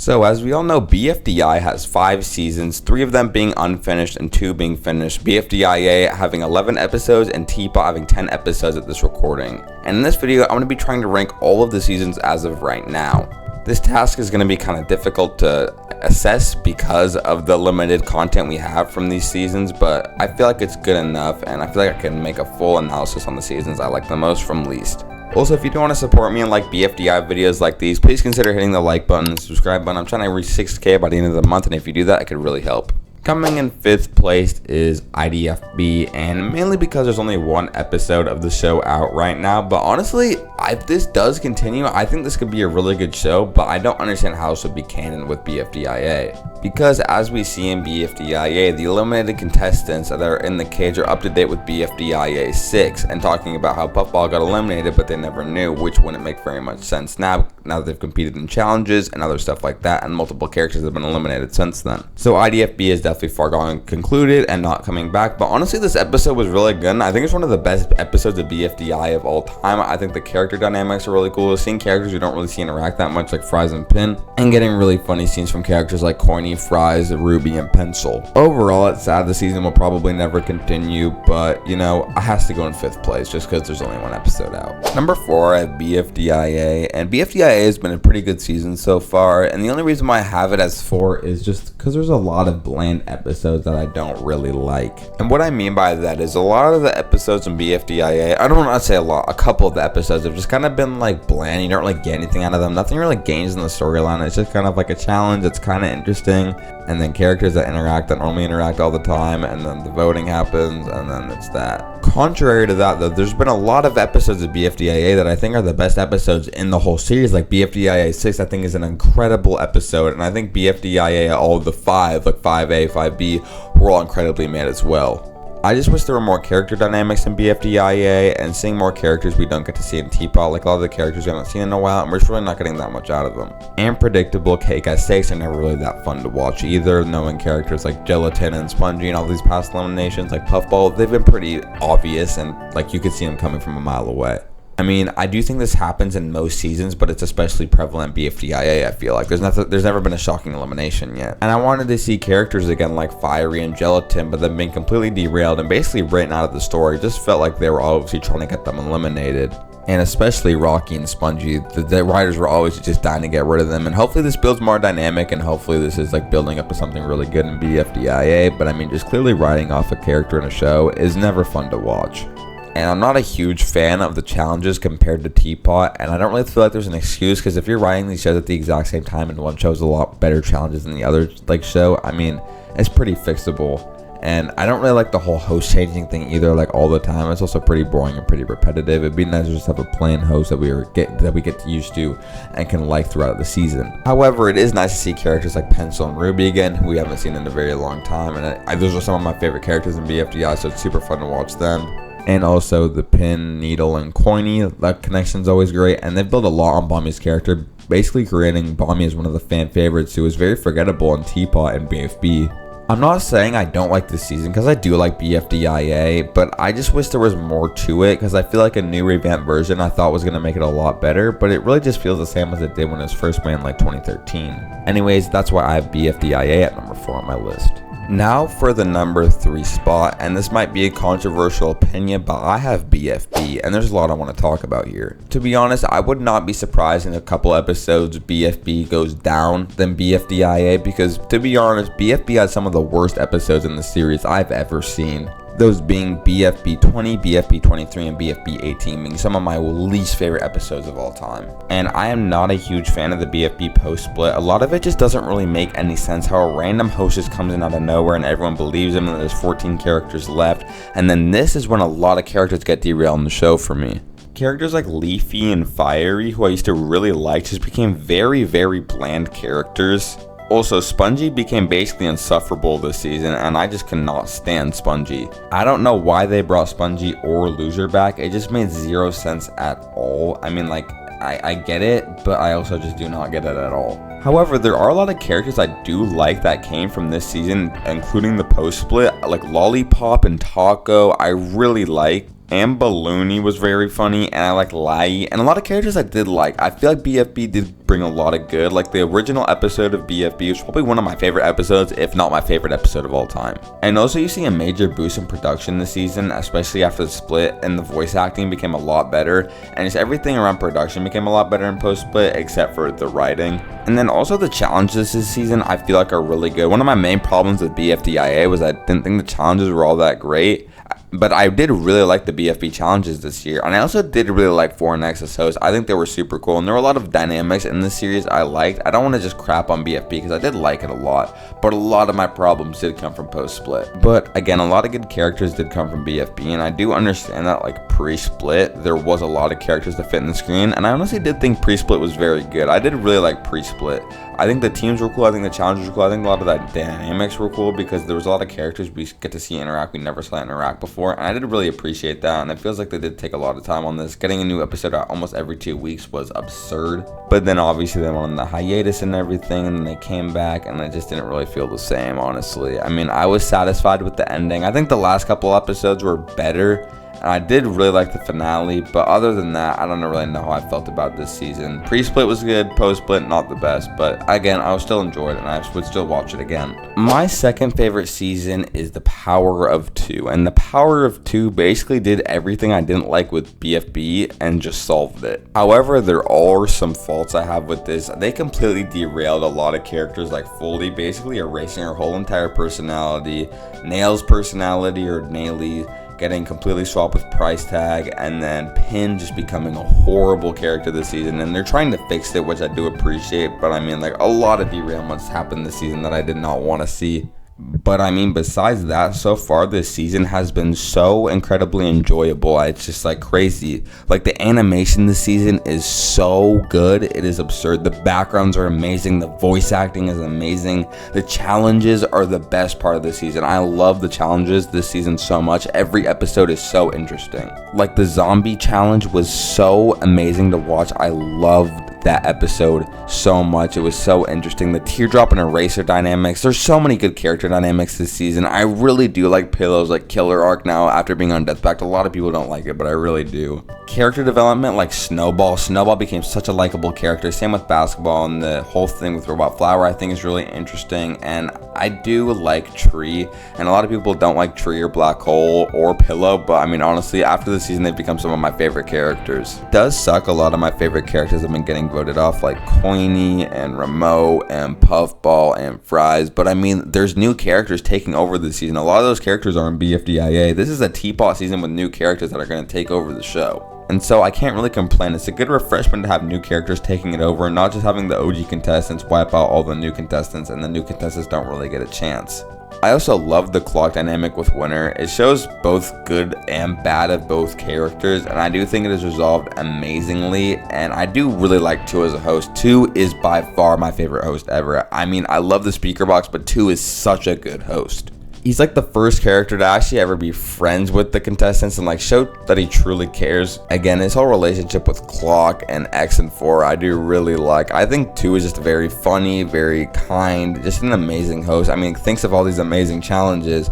So as we all know, BFDI has 5 seasons, 3 of them being unfinished and 2 being finished, BFDIA having 11 episodes and TPOT having 10 episodes at this recording. And in this video, I'm going to be trying to rank all of the seasons as of right now. This task is going to be kind of difficult to assess because of the limited content we have from these seasons, but I feel like it's good enough and I feel like I can make a full analysis on the seasons I like the most from least. Also, if you do want to support me and like BFDI videos like these, please consider hitting the like button and subscribe button. I'm trying to reach 6K by the end of the month, and if you do that, it could really help. Coming in 5th place is IDFB, and mainly because there's only 1 episode of the show out right now. But honestly, if this does continue, I think this could be a really good show, but I don't understand how this would be canon with BFDIA. Because as we see in BFDIA, the eliminated contestants that are in the cage are up to date with BFDIA 6 and talking about how Puffball got eliminated, but they never knew, which wouldn't make very much sense now that they've competed in challenges and other stuff like that, and multiple characters have been eliminated since then. So IDFB is definitely far gone concluded and not coming back, but honestly this episode was really good, and I think it's one of the best episodes of BFDI of all time. I think the character dynamics are really cool, seeing characters you don't really see interact that much like Fries and Pin, and getting really funny scenes from characters like Coiny, Fries, Ruby, and Pencil. Overall, it's sad the season will probably never continue, but you know, it has to go in 5th place just because there's only 1 episode out. Number 4, I have BFDIA, and BFDIA has been a pretty good season so far, and the only reason why I have it as 4 is just because there's a lot of bland episodes that I don't really like. And what I mean by that is a lot of the episodes in BFDIA, I don't want to say a lot, a couple of the episodes have just kind of been like bland. You don't really get anything out of them. Nothing really gains in the storyline. It's just kind of like a challenge. It's kind of interesting. And then characters that normally interact all the time, and then the voting happens, and then it's that. Contrary to that though, there's been a lot of episodes of BFDIA that I think are the best episodes in the whole series. Like BFDIA 6 I think is an incredible episode, and I think BFDIA all of the 5, like 5A, 5B, were all incredibly made as well. I just wish there were more character dynamics in BFDIA and seeing more characters we don't get to see in TPOT, like a lot of the characters we haven't seen in a while, and we're just really not getting that much out of them. And predictable Cake at Stakes are never really that fun to watch either, knowing characters like Gelatin and Spongy and all these past eliminations like Puffball, they've been pretty obvious and like you could see them coming from a mile away. I mean, I do think this happens in most seasons, but it's especially prevalent in BFDIA, I feel like. There's never been a shocking elimination yet. And I wanted to see characters again like Fiery and Gelatin, but they've been completely derailed and basically written out of the story. It just felt like they were obviously trying to get them eliminated. And especially Rocky and Spongy, the writers were always just dying to get rid of them. And hopefully this builds more dynamic, and hopefully this is like building up to something really good in BFDIA. But I mean, just clearly writing off a character in a show is never fun to watch. And I'm not a huge fan of the challenges compared to TPOT, and I don't really feel like there's an excuse, because if you're writing these shows at the exact same time and one shows a lot better challenges than the other like show, I mean, it's pretty fixable. And I don't really like the whole host changing thing either, like all the time. It's also pretty boring and pretty repetitive. It'd be nice to just have a plain host that we get used to and can like throughout the season. However, it is nice to see characters like Pencil and Ruby again, who we haven't seen in a very long time, and those are some of my favorite characters in BFDI, so it's super fun to watch them. And also the Pin, Needle, and Coiny, that connection's always great, and they've built a lot on Bommy's character, basically creating Bommy as one of the fan favorites who was very forgettable in TPOT and BFB. I'm not saying I don't like this season, because I do like BFDIA, but I just wish there was more to it, because I feel like a new revamped version I thought was going to make it a lot better, but it really just feels the same as it did when it was first made in like 2013. Anyways, that's why I have BFDIA at number 4 on my list. Now for the number 3 spot, and this might be a controversial opinion, but I have BFB, and there's a lot I want to talk about here. To be honest, I would not be surprised in a couple episodes BFB goes down than BFDIA, because to be honest, BFB has some of the worst episodes in the series I've ever seen. Those being BFB 20, BFB 23, and BFB 18 being some of my least favorite episodes of all time. And I am not a huge fan of the BFB post split. A lot of it just doesn't really make any sense, how a random host just comes in out of nowhere and everyone believes him, and there's 14 characters left. And then this is when a lot of characters get derailed in the show for me. Characters like Leafy and Fiery, who I used to really like, just became very, very bland characters. Also, Spongy became basically insufferable this season, and I just cannot stand Spongy. I don't know why they brought Spongy or Loser back. It just made zero sense at all. I mean, like, I get it, but I also just do not get it at all. However, there are a lot of characters I do like that came from this season, including the post split, like Lollipop and Taco. I really like. And Balloony was very funny, and I like Lai, and a lot of characters I did like. I feel like BFB did bring a lot of good. Like the original episode of BFB was probably one of my favorite episodes, if not my favorite episode of all time. And also you see a major boost in production this season, especially after the split, and the voice acting became a lot better, and just everything around production became a lot better in post-split, except for the writing. And then also the challenges this season I feel like are really good. One of my main problems with BFDIA was I didn't think the challenges were all that great. But I did really like the BFB challenges this year, and I also did really like Foreign X as host. I think they were super cool, and there were a lot of dynamics in this series I liked. I don't want to just crap on BFB because I did like it a lot, but a lot of my problems did come from post-split. But again, a lot of good characters did come from BFB, and I do understand that like pre-split, there was a lot of characters to fit in the screen, and I honestly did think pre-split was very good. I did really like pre-split. I think the teams were cool, I think the challenges were cool, I think a lot of the dynamics were cool because there was a lot of characters we get to see interact we never saw interact before, and I did really appreciate that, and it feels like they did take a lot of time on this. Getting a new episode out almost every 2 weeks was absurd, but then obviously they went on the hiatus and everything, and then they came back, and it just didn't really feel the same, honestly. I mean, I was satisfied with the ending. I think the last couple episodes were better, and I did really like the finale, but other than that, I don't really know how I felt about this season. Pre-split was good, post-split not the best, but again, I was still enjoyed it, and I would still watch it again. My second favorite season is The Power of Two, and The Power of Two basically did everything I didn't like with BFB and just solved it. However, there are some faults I have with this. They completely derailed a lot of characters, like fully basically erasing her whole entire personality, Nail's personality or Naily getting completely swapped with Price Tag, and then Pin just becoming a horrible character this season, and they're trying to fix it, which I do appreciate, but I mean, like, a lot of derailments happened this season that I did not want to see. But I mean, besides that, so far this season has been so incredibly enjoyable. It's just like crazy. Like the animation this season is so good. It is absurd. The backgrounds are amazing. The voice acting is amazing. The challenges are the best part of the season. I love the challenges this season so much. Every episode is so interesting. Like the zombie challenge was so amazing to watch. I loved that episode so much. It was so interesting. The teardrop and eraser dynamics. There's so many good character dynamics this season. I really do like Pillow's like killer arc now after being on Death Pact. A lot of people don't like it, but I really do. Character development like Snowball. Snowball became such a likable character. Same with Basketball, and the whole thing with Robot Flower I think is really interesting. And I do like Tree, and a lot of people don't like Tree or Black Hole or Pillow, but I mean honestly after the season they've become some of my favorite characters. It does suck a lot of my favorite characters have been getting voted off, like Coiny and Ramo and Puffball and Fries, but I mean there's new characters taking over this season. A lot of those characters are in BFDIA. This is a TPOT season with new characters that are going to take over the show. And so I can't really complain. It's a good refreshment to have new characters taking it over and not just having the OG contestants wipe out all the new contestants and the new contestants don't really get a chance. I also love the clock dynamic with Winter. It shows both good and bad of both characters, and I do think it is resolved amazingly, and I do really like 2 as a host. 2 is by far my favorite host ever. I mean, I love the speaker box, but 2 is such a good host. He's like the first character to actually ever be friends with the contestants and like show that he truly cares. Again, his whole relationship with Clock and X and 4 I do really like. I think 2 is just very funny, very kind, just an amazing host. I mean, thinks of all these amazing challenges,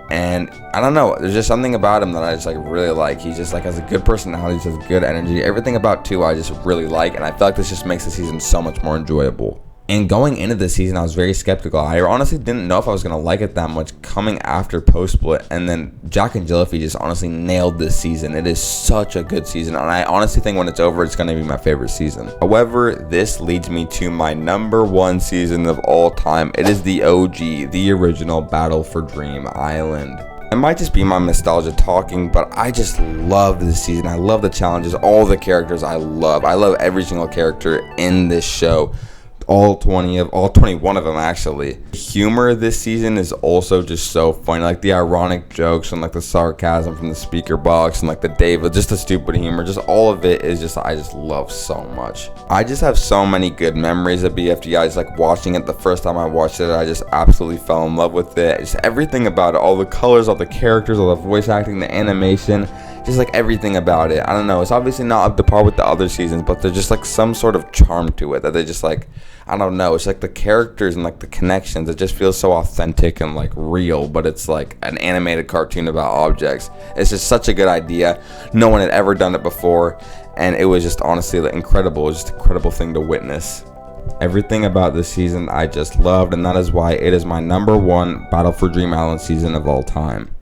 and I don't know, there's just something about him that I just like really like. He just like has a good personality, just has good energy. Everything about 2 I just really like, and I feel like this just makes the season so much more enjoyable. And going into this season, I was very skeptical. I honestly didn't know if I was going to like it that much coming after post-split. And then Jack and Jillify just honestly nailed this season. It is such a good season. And I honestly think when it's over, it's going to be my favorite season. However, this leads me to my number 1 season of all time. It is the OG, the original Battle for Dream Island. It might just be my nostalgia talking, but I just love this season. I love the challenges, all the characters I love. I love every single character in this show. All 21 of them actually. The humor this season is also just so funny, like the ironic jokes and like the sarcasm from the speaker box and like the David, just the stupid humor, just all of it is just, I just love so much. I just have so many good memories of BFDI. Just like watching it the first time I watched it, I just absolutely fell in love with it. Just everything about it, all the colors, all the characters, all the voice acting, the animation. just like everything about it. I don't know. It's obviously not up to par with the other seasons, but there's just like some sort of charm to it that they just like, I don't know. It's like the characters and like the connections. It just feels so authentic and like real, but it's like an animated cartoon about objects. It's just such a good idea. No one had ever done it before, and it was just honestly like, incredible. It was just an incredible thing to witness. Everything about this season I just loved, and that is why it is my #1 Battle for Dream Island season of all time.